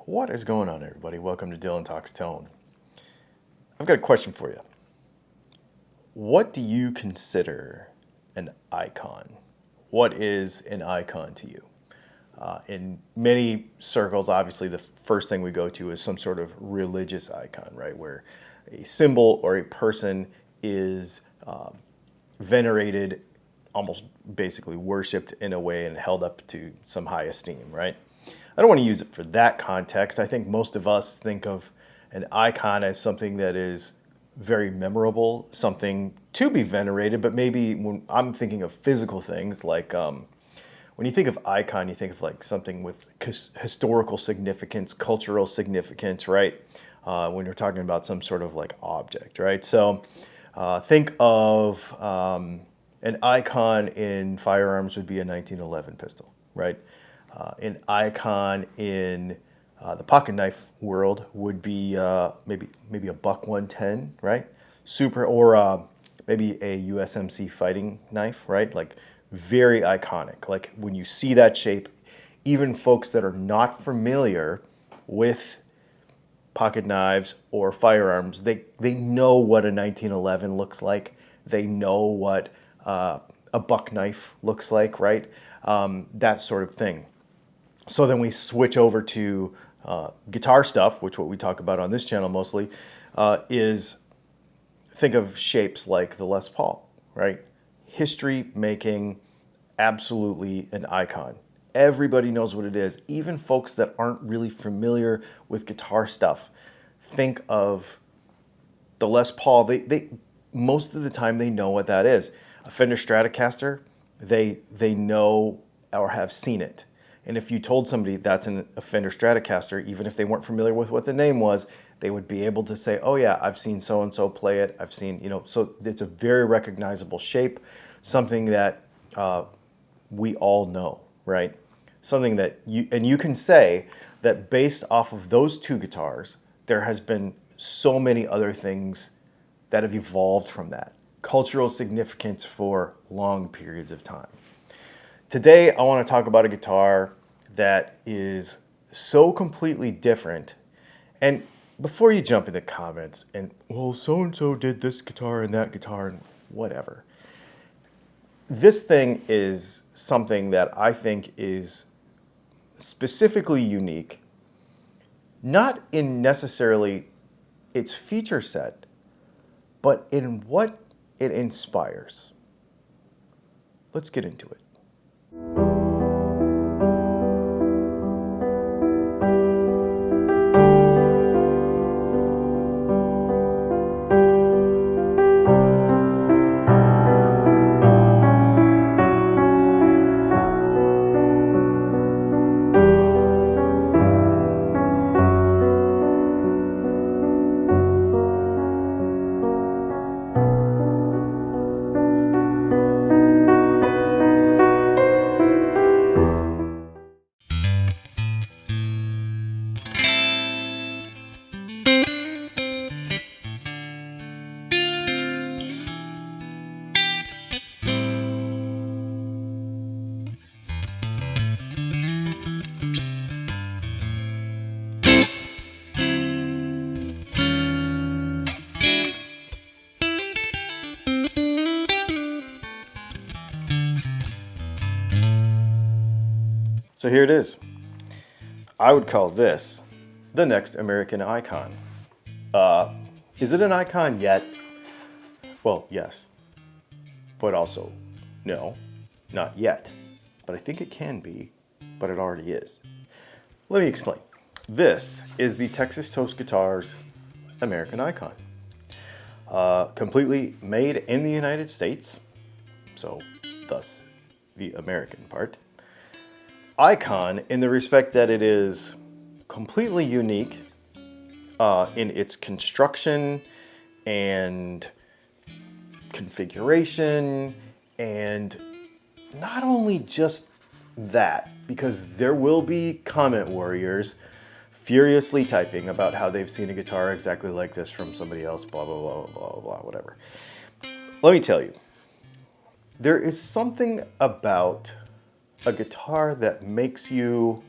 What is going on, everybody? Welcome to Dylan Talks Tone. I've got a question for you. What do you consider an icon? What is an icon to you? In many circles, obviously, the first thing we go to is some sort of religious icon, right? Where a symbol or a person is venerated, almost basically worshipped in a way and held up to some high esteem, right? I don't want to use it for that context. I think most of us think of an icon as something that is very memorable, something to be venerated, but maybe when I'm thinking of physical things like when you think of icon, you think of like something with historical significance, cultural significance, right? When you're talking about some sort of like object, right? So think of an icon in firearms would be a 1911 pistol, right? An icon in the pocket knife world would be maybe a Buck 110, right? Super or maybe a USMC fighting knife, right? Like very iconic. Like when you see that shape, even folks that are not familiar with pocket knives or firearms, they know what a 1911 looks like. They know what a buck knife looks like, right? That sort of thing. So then we switch over to guitar stuff, which what we talk about on this channel mostly, is think of shapes like the Les Paul, right? History making, absolutely an icon. Everybody knows what it is. Even folks that aren't really familiar with guitar stuff think of the Les Paul. They most of the time they know what that is. A Fender Stratocaster, they know or have seen it. And if you told somebody that's a Fender Stratocaster, even if they weren't familiar with what the name was, they would be able to say, oh yeah, I've seen so-and-so play it. I've seen, so it's a very recognizable shape, something that we all know, right? Something that you can say that based off of those two guitars, there has been so many other things that have evolved from that. Cultural significance for long periods of time. Today, I want to talk about a guitar that is so completely different. And before you jump in the comments and, well, so-and-so did this guitar and that guitar and whatever. This thing is something that I think is specifically unique, not in necessarily its feature set, but in what it inspires. Let's get into it. So here it is. I would call this the next American icon. Is it an icon yet? Well, yes, but also no, not yet. But I think it can be, but it already is. Let me explain. This is the Texas Toast Guitars American icon. Completely made in the United States, so thus the American part. Icon in the respect that it is completely unique in its construction and configuration, and not only just that, because there will be comment warriors furiously typing about how they've seen a guitar exactly like this from somebody else, blah, blah, blah, blah, blah, blah, whatever. Let me tell you, there is something about a guitar that makes you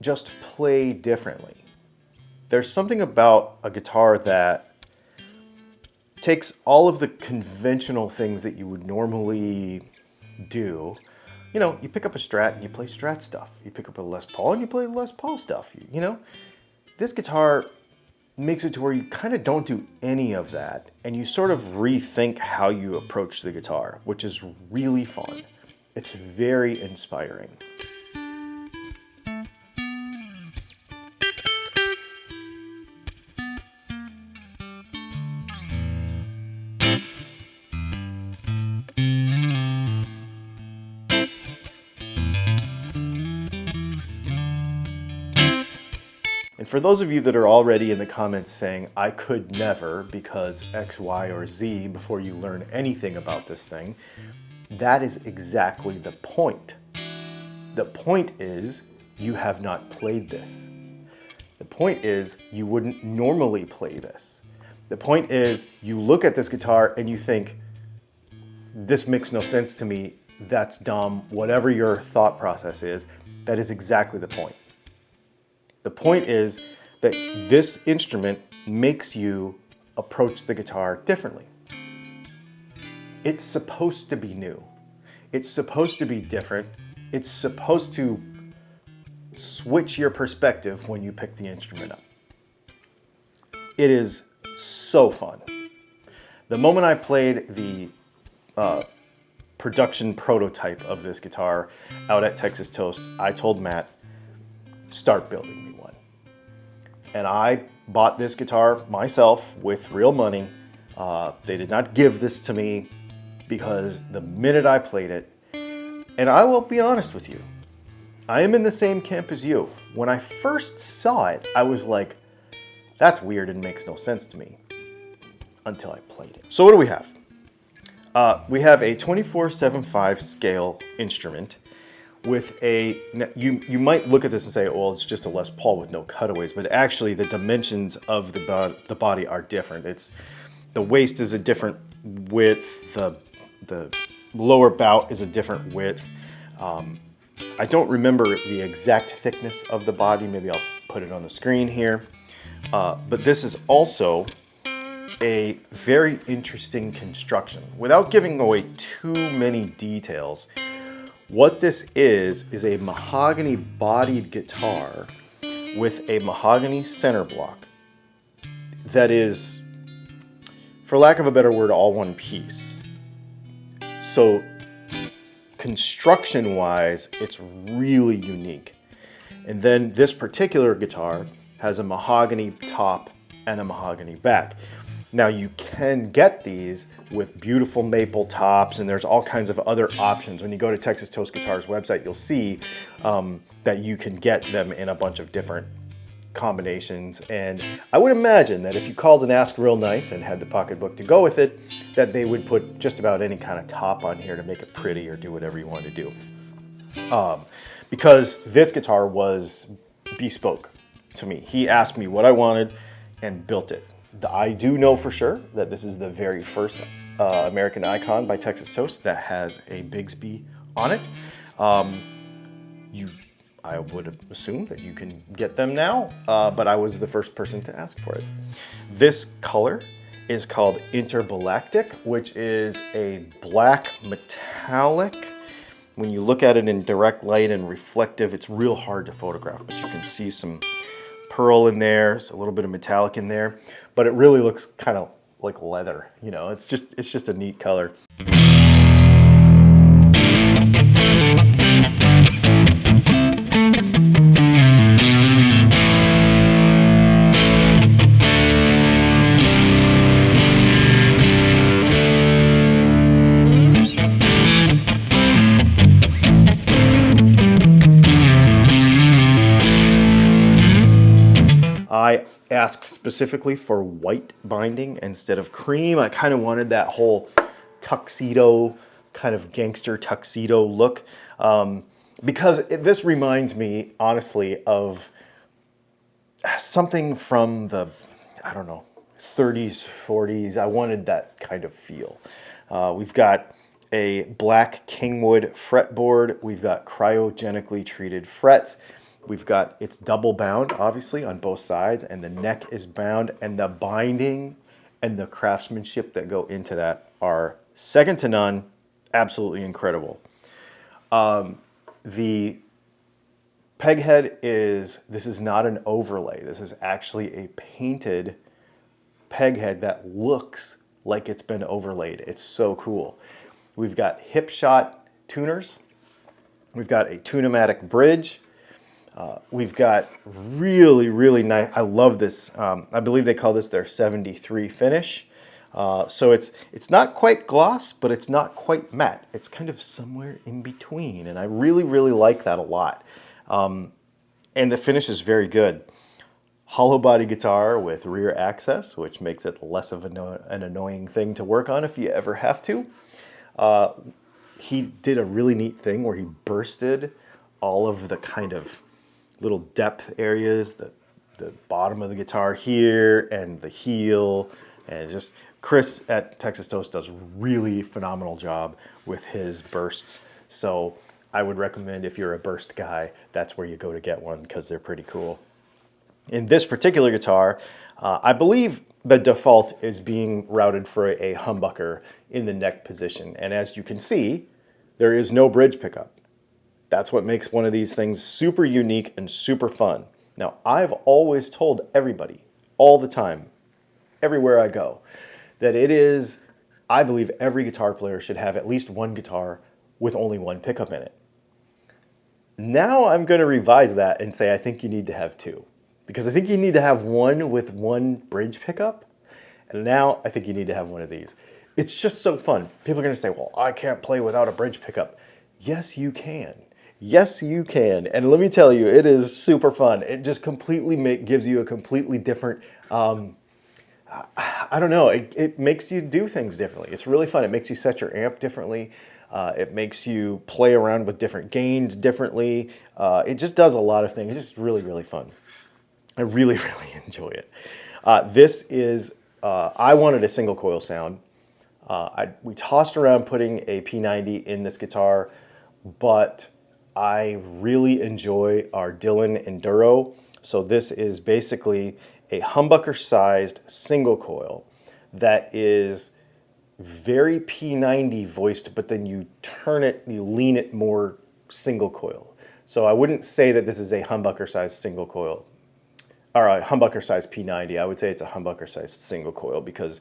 just play differently. There's something about a guitar that takes all of the conventional things that you would normally do. You know, you pick up a Strat and you play Strat stuff. You pick up a Les Paul and you play Les Paul stuff. You know, this guitar makes it to where you kind of don't do any of that, and you sort of rethink how you approach the guitar, which is really fun. It's very inspiring. And for those of you that are already in the comments saying, I could never because X, Y, or Z before you learn anything about this thing, that is exactly the point. The point is you have not played this. The point is you wouldn't normally play this. The point is you look at this guitar and you think, this makes no sense to me, that's dumb, whatever your thought process is, that is exactly the point. The point is that this instrument makes you approach the guitar differently. It's supposed to be new. It's supposed to be different. It's supposed to switch your perspective when you pick the instrument up. It is so fun. The moment I played the production prototype of this guitar out at Texas Toast, I told Matt, start building me one. And I bought this guitar myself with real money. They did not give this to me because the minute I played it, and I will be honest with you, I am in the same camp as you. When I first saw it, I was like, that's weird and makes no sense to me, until I played it. So what do we have? We have a 24/7/5 scale instrument with a, you might look at this and say, well, it's just a Les Paul with no cutaways, but actually the dimensions of the body are different. The waist is a different width, the lower bout is a different width. I don't remember the exact thickness of the body. Maybe I'll put it on the screen here. But this is also a very interesting construction. Without giving away too many details, what this is a mahogany-bodied guitar with a mahogany center block that is, for lack of a better word, all one piece. So construction-wise, it's really unique. And then this particular guitar has a mahogany top and a mahogany back. Now you can get these with beautiful maple tops, and there's all kinds of other options. When you go to Texas Toast Guitar's website, you'll see that you can get them in a bunch of different combinations. And I would imagine that if you called and asked real nice and had the pocketbook to go with it, that they would put just about any kind of top on here to make it pretty or do whatever you want to do. Because this guitar was bespoke to me. He asked me what I wanted and built it. I do know for sure that this is the very first American Icon by Texas Toast that has a Bigsby on it. I would assume that you can get them now, but I was the first person to ask for it. This color is called Intergalactic, which is a black metallic. When you look at it in direct light and reflective, it's real hard to photograph, but you can see some pearl in there, so a little bit of metallic in there, but it really looks kind of like leather. You know, it's just a neat color. I asked specifically for white binding instead of cream. I kind of wanted that whole tuxedo, kind of gangster tuxedo look, because this reminds me, honestly, of something from the, I don't know, 30s, 40s. I wanted that kind of feel. We've got a black Kingwood fretboard. We've got cryogenically treated frets. it's double bound, obviously, on both sides, and the neck is bound, and the binding and the craftsmanship that go into that are second to none, absolutely incredible. The peg head this is not an overlay. This is actually a painted peg head that looks like it's been overlaid. It's so cool. We've got hip shot tuners. We've got a tune-o-matic bridge. We've got really, really nice, I love this. I believe they call this their 73 finish. So it's not quite gloss, but it's not quite matte. It's kind of somewhere in between, and I really, really like that a lot. And the finish is very good. Hollow body guitar with rear access, which makes it less of an annoying thing to work on if you ever have to. He did a really neat thing where he bursted all of the kind of little depth areas, the bottom of the guitar here and the heel, and just Chris at Texas Toast does a really phenomenal job with his bursts. So I would recommend, if you're a burst guy, that's where you go to get one, because they're pretty cool. In this particular guitar, I believe the default is being routed for a humbucker in the neck position. And as you can see, there is no bridge pickup. That's what makes one of these things super unique and super fun. Now, I've always told everybody, all the time, everywhere I go, that I believe every guitar player should have at least one guitar with only one pickup in it. Now I'm going to revise that and say I think you need to have two. Because I think you need to have one with one bridge pickup, and now I think you need to have one of these. It's just so fun. People are going to say, well, I can't play without a bridge pickup. Yes, you can. Yes, you can. And let me tell you, it is super fun. It just completely gives you a completely different, I don't know, it makes you do things differently. It's really fun. It makes you set your amp differently. It makes you play around with different gains differently. It just does a lot of things. It's just really, really fun. I really, really enjoy it. I wanted a single coil sound. We tossed around putting a P90 in this guitar, but I really enjoy our Dylan Enduro. So this is basically a humbucker-sized single coil that is very P90 voiced, but then you lean it more single coil. So I wouldn't say that this is a humbucker-sized single coil, or a humbucker-sized P90. I would say it's a humbucker-sized single coil, because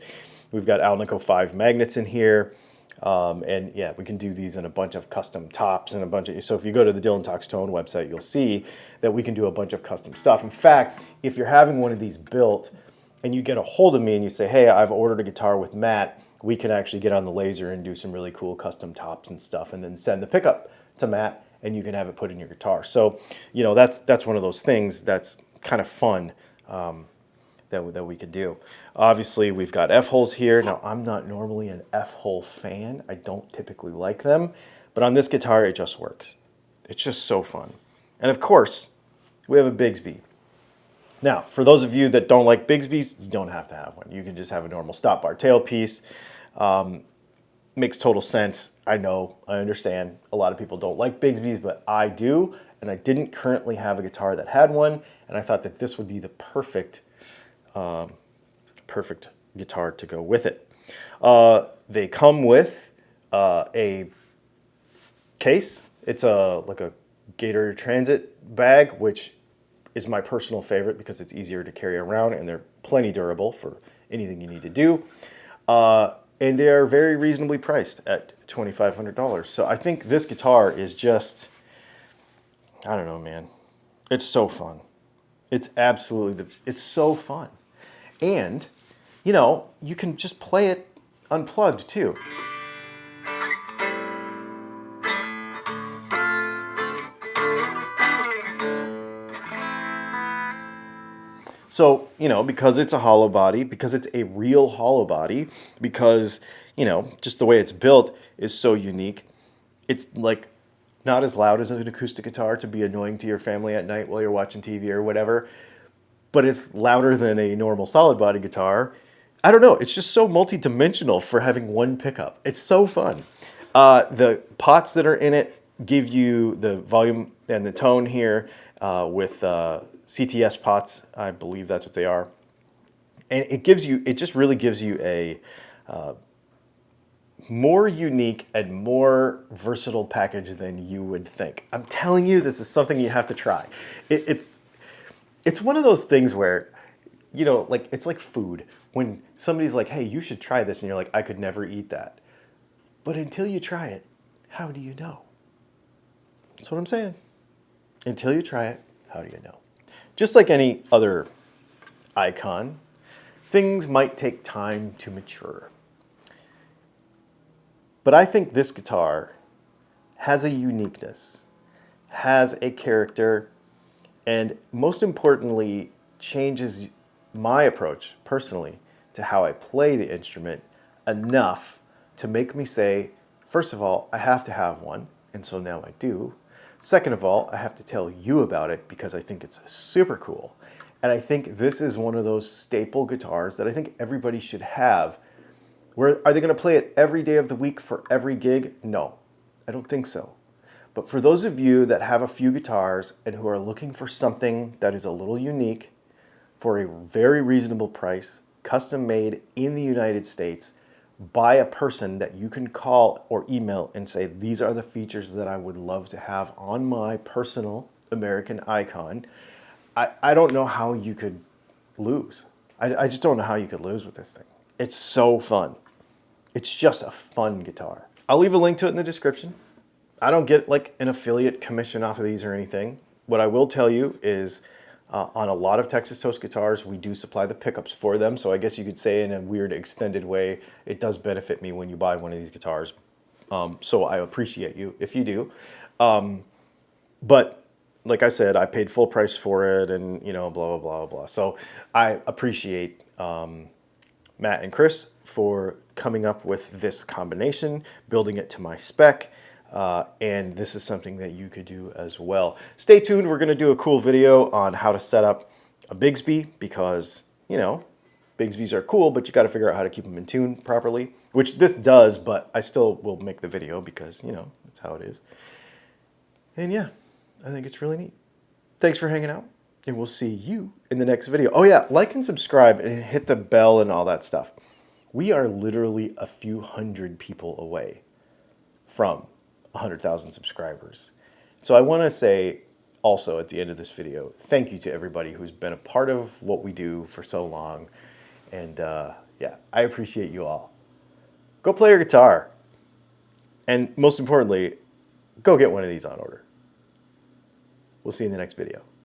we've got Alnico 5 magnets in here. And yeah, we can do these in a bunch of custom tops and so if you go to the Dylan Talks Tone website, you'll see that we can do a bunch of custom stuff. In fact, if you're having one of these built and you get a hold of me and you say, hey, I've ordered a guitar with Matt, we can actually get on the laser and do some really cool custom tops and stuff, and then send the pickup to Matt and you can have it put in your guitar. So, that's one of those things that's kind of fun. That we could do. Obviously, we've got F-holes here. Now, I'm not normally an F-hole fan. I don't typically like them, but on this guitar, it just works. It's just so fun. And of course, we have a Bigsby. Now, for those of you that don't like Bigsbys, you don't have to have one. You can just have a normal stop bar tailpiece. Makes total sense. I know, I understand. A lot of people don't like Bigsbys, but I do, and I didn't currently have a guitar that had one, and I thought that this would be the perfect guitar to go with it. They come with a case. It's like a Gator Transit bag, which is my personal favorite because it's easier to carry around and they're plenty durable for anything you need to do. And they are very reasonably priced at $2,500. So I think this guitar is just, I don't know, man. It's so fun. It's absolutely, it's so fun. And, you can just play it unplugged too. So, because it's a hollow body, because it's a real hollow body, because, just the way it's built is so unique, it's like not as loud as an acoustic guitar to be annoying to your family at night while you're watching TV or whatever, but it's louder than a normal solid body guitar. I don't know. It's just so multi-dimensional for having one pickup. It's so fun. The pots that are in it give you the volume and the tone here, with CTS pots. I believe that's what they are. And it just really gives you a more unique and more versatile package than you would think. I'm telling you, this is something you have to try. It's one of those things where, like it's like food. When somebody's like, "Hey, you should try this," and you're like, "I could never eat that." But until you try it, how do you know? That's what I'm saying. Until you try it, how do you know? Just like any other icon, things might take time to mature. But I think this guitar has a uniqueness, has a character, and most importantly, changes my approach personally to how I play the instrument enough to make me say, first of all, I have to have one, and so now I do. Second of all, I have to tell you about it because I think it's super cool. And I think this is one of those staple guitars that I think everybody should have. Are they going to play it every day of the week for every gig? No, I don't think so. But for those of you that have a few guitars and who are looking for something that is a little unique for a very reasonable price, custom made in the United States, by a person that you can call or email and say, these are the features that I would love to have on my personal American icon, I don't know how you could lose. I just don't know how you could lose with this thing. It's so fun. It's just a fun guitar. I'll leave a link to it in the description. I don't get like an affiliate commission off of these or anything. What I will tell you is on a lot of Texas Toast guitars, we do supply the pickups for them. So I guess you could say in a weird extended way, it does benefit me when you buy one of these guitars. So I appreciate you if you do. But like I said, I paid full price for it and, blah, blah, blah, blah. So I appreciate Matt and Chris for coming up with this combination, building it to my spec, and this is something that you could do as well. Stay tuned. We're going to do a cool video on how to set up a Bigsby because, Bigsbys are cool, but you got to figure out how to keep them in tune properly, which this does, but I still will make the video because, that's how it is. And yeah, I think it's really neat. Thanks for hanging out, and we'll see you in the next video. Oh yeah, like and subscribe and hit the bell and all that stuff. We are literally a few hundred people away from 100,000 subscribers. So I want to say also at the end of this video, thank you to everybody who's been a part of what we do for so long. And yeah, I appreciate you all. Go play your guitar. And most importantly, go get one of these on order. We'll see you in the next video.